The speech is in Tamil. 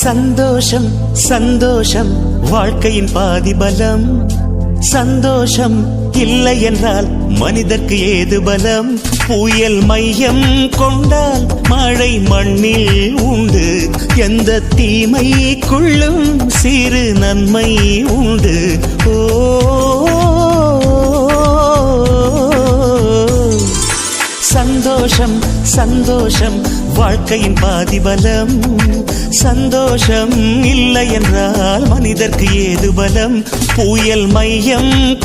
சந்தோஷம் சந்தோஷம் வாழ்க்கையின் பாதி பலம். சந்தோஷம் இல்லை என்றால் மனிதர்க்கு ஏது பலம். புயல் மையம் கொண்டால் மழை மண்ணில் உண்டு. எந்த தீமைக்குள்ளும் சிறு நன்மை உண்டு. ஓ சந்தோஷம் சந்தோஷம் வாழ்க்கையின் பாதி பலம். சந்தோஷம் இல்லை என்றால் மனிதர்க்கு ஏது பலம். புயல் மையம்